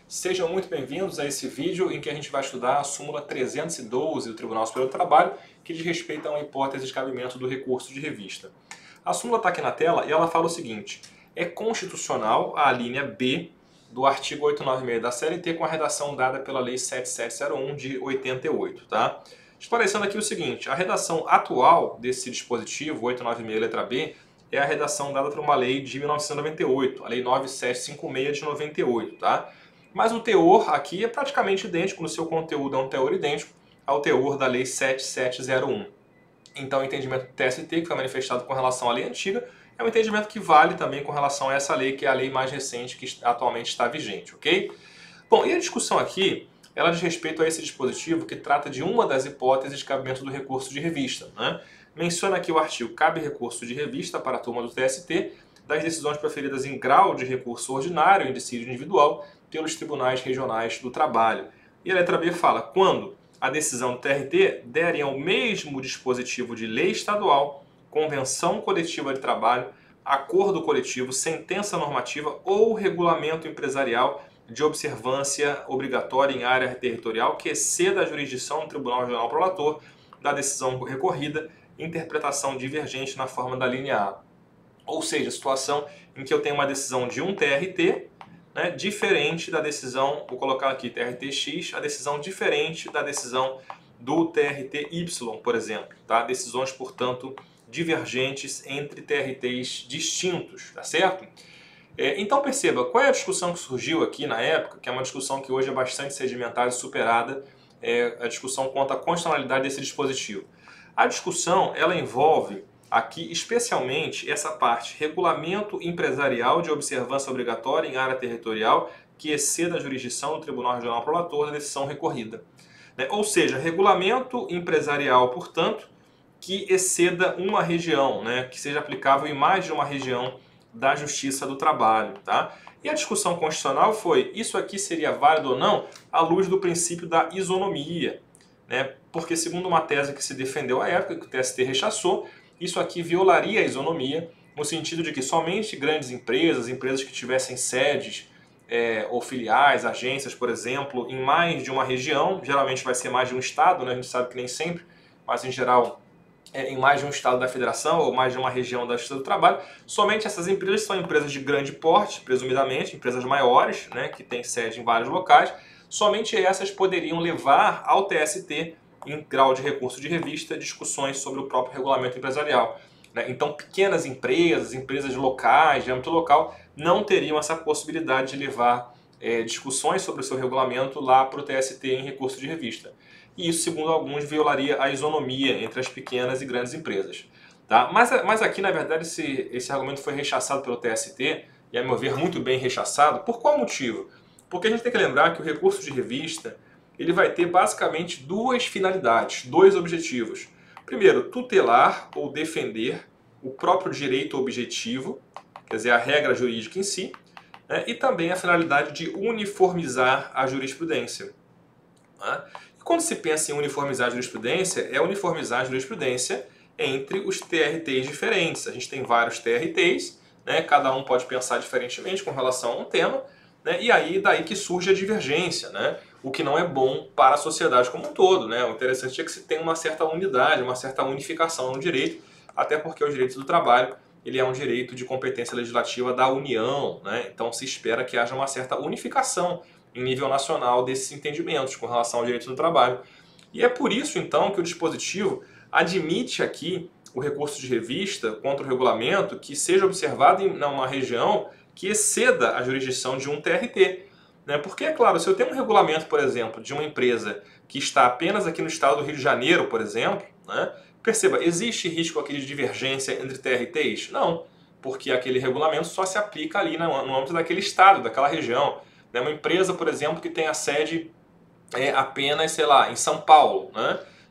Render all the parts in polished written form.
Sejam muito bem-vindos a esse vídeo em que a gente vai estudar a súmula 312 do Tribunal Superior do Trabalho, que diz respeito a uma hipótese de cabimento do recurso de revista. A súmula está aqui na tela e ela fala o seguinte: é constitucional a linha B do artigo 896 da CLT com a redação dada pela Lei 7701 de 88, tá? Esclarecendo aqui o seguinte: a redação atual desse dispositivo, 896 letra B, é a redação dada por uma lei de 1998, a Lei 9756 de 98, tá? Mas o teor aqui é praticamente idêntico, no seu conteúdo é um teor idêntico ao teor da Lei 7701. Então o entendimento do TST, que foi manifestado com relação à lei antiga, é um entendimento que vale também com relação a essa lei, que é a lei mais recente que atualmente está vigente, ok? Bom, e a discussão aqui, ela diz respeito a esse dispositivo que trata de uma das hipóteses de cabimento do recurso de revista, né? Menciona aqui o artigo: cabe recurso de revista para a turma do TST das decisões proferidas em grau de recurso ordinário em dissídio individual pelos tribunais regionais do trabalho. E a letra B fala: quando a decisão do TRT derem ao mesmo dispositivo de lei estadual, convenção coletiva de trabalho, acordo coletivo, sentença normativa ou regulamento empresarial de observância obrigatória em área territorial que exceda a jurisdição do Tribunal Regional Prolator da decisão recorrida, interpretação divergente na forma da linha A. Ou seja, situação em que eu tenho uma decisão de um TRT, né, diferente da decisão, vou colocar aqui TRT-X, a decisão diferente da decisão do TRT-Y, por exemplo. Tá? Decisões, portanto, divergentes entre TRTs distintos, tá certo? Então perceba, qual é a discussão que surgiu aqui na época, que é uma discussão que hoje é bastante sedimentada e superada, a discussão quanto à constitucionalidade desse dispositivo. A discussão, ela envolve aqui especialmente essa parte: regulamento empresarial de observância obrigatória em área territorial que exceda a jurisdição do Tribunal Regional Prolator da decisão recorrida. Ou seja, regulamento empresarial, portanto, que exceda uma região, que seja aplicável em mais de uma região da Justiça do Trabalho. Tá? E a discussão constitucional foi: isso aqui seria válido ou não à luz do princípio da isonomia, porque segundo uma tese que se defendeu à época, que o TST rechaçou, isso aqui violaria a isonomia, no sentido de que somente grandes empresas, empresas que tivessem sedes ou filiais, agências, por exemplo, em mais de uma região, geralmente vai ser mais de um estado, a gente sabe que nem sempre, mas em geral em mais de um estado da federação ou mais de uma região da Justiça do Trabalho, somente essas empresas são empresas de grande porte, presumidamente, empresas maiores, que têm sede em vários locais, somente essas poderiam levar ao TST, em grau de recurso de revista, discussões sobre o próprio regulamento empresarial. Então, pequenas empresas, empresas locais, de âmbito local, não teriam essa possibilidade de levar discussões sobre o seu regulamento lá para o TST em recurso de revista. E isso, segundo alguns, violaria a isonomia entre as pequenas e grandes empresas. Tá? Mas aqui, na verdade, esse argumento foi rechaçado pelo TST, e a meu ver muito bem rechaçado. Por qual motivo? Porque a gente tem que lembrar que o recurso de revista ele vai ter basicamente duas finalidades, dois objetivos. Primeiro, tutelar ou defender o próprio direito objetivo, quer dizer, a regra jurídica em si, e também a finalidade de uniformizar a jurisprudência. E quando se pensa em uniformizar a jurisprudência, é uniformizar a jurisprudência entre os TRTs diferentes. A gente tem vários TRTs, cada um pode pensar diferentemente com relação a um tema, e aí daí que surge a divergência, o que não é bom para a sociedade como um todo. O interessante é que se tem uma certa unidade, uma certa unificação no direito, até porque o direito do trabalho ele é um direito de competência legislativa da União, então se espera que haja uma certa unificação em nível nacional desses entendimentos com relação ao direito do trabalho. E é por isso então que o dispositivo admite aqui o recurso de revista contra o regulamento que seja observado em uma região que exceda a jurisdição de um TRT. Porque, é claro, se eu tenho um regulamento, por exemplo, de uma empresa que está apenas aqui no estado do Rio de Janeiro, por exemplo, perceba, existe risco aqui de divergência entre TRTs? Não, porque aquele regulamento só se aplica ali no âmbito daquele estado, daquela região. Uma empresa, por exemplo, que tem a sede apenas, sei lá, em São Paulo,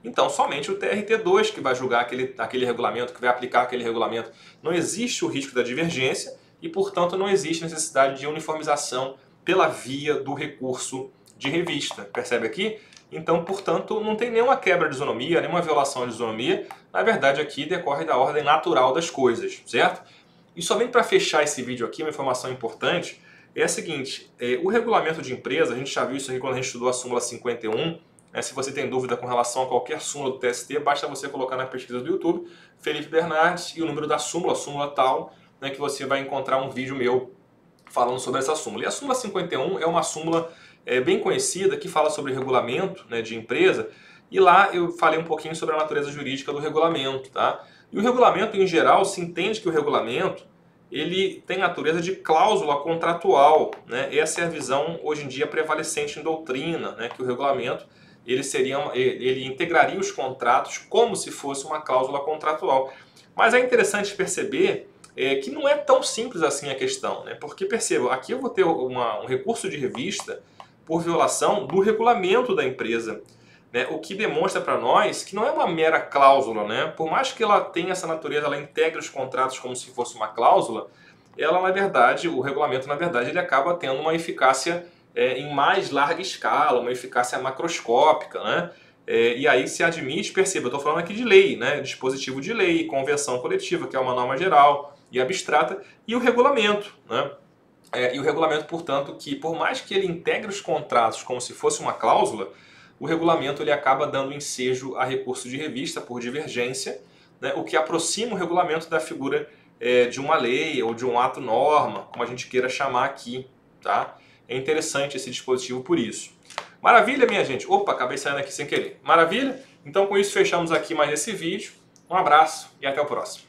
então somente o TRT2 que vai julgar aquele regulamento, que vai aplicar aquele regulamento. Não existe o risco da divergência e, portanto, não existe necessidade de uniformização pela via do recurso de revista. Percebe aqui? Então, portanto, não tem nenhuma quebra de isonomia, nenhuma violação de isonomia. Na verdade, aqui decorre da ordem natural das coisas, certo? E somente para fechar esse vídeo aqui, uma informação importante, é a seguinte, o regulamento de empresa, a gente já viu isso aqui quando a gente estudou a súmula 51, se você tem dúvida com relação a qualquer súmula do TST, basta você colocar na pesquisa do YouTube, Felipe Bernardes, e o número da súmula tal, né, que você vai encontrar um vídeo meu falando sobre essa súmula. E a súmula 51 é uma súmula bem conhecida que fala sobre regulamento, né, de empresa, e lá eu falei um pouquinho sobre a natureza jurídica do regulamento. Tá? E o regulamento, em geral, se entende que o regulamento ele tem natureza de cláusula contratual. Né? Essa é a visão, hoje em dia, prevalecente em doutrina, né, que o regulamento ele integraria os contratos como se fosse uma cláusula contratual. Mas é interessante perceber que não é tão simples assim a questão, né? Porque, perceba, aqui eu vou ter um recurso de revista por violação do regulamento da empresa, né? O que demonstra para nós que não é uma mera cláusula, né? Por mais que ela tenha essa natureza, ela integre os contratos como se fosse uma cláusula, ela, na verdade, o regulamento, na verdade, ele acaba tendo uma eficácia em mais larga escala, uma eficácia macroscópica, né? E aí se admite, perceba, eu estou falando aqui de lei, né? Dispositivo de lei, convenção coletiva, que é uma norma geral e abstrata, e o regulamento, né? E o regulamento, portanto, que por mais que ele integre os contratos como se fosse uma cláusula, o regulamento ele acaba dando ensejo a recurso de revista por divergência, né? O que aproxima o regulamento da figura de uma lei ou de um ato norma, como a gente queira chamar aqui, tá? É interessante esse dispositivo por isso. Maravilha, minha gente? Opa, acabei saindo aqui sem querer. Maravilha? Então com isso fechamos aqui mais esse vídeo. Um abraço e até o próximo.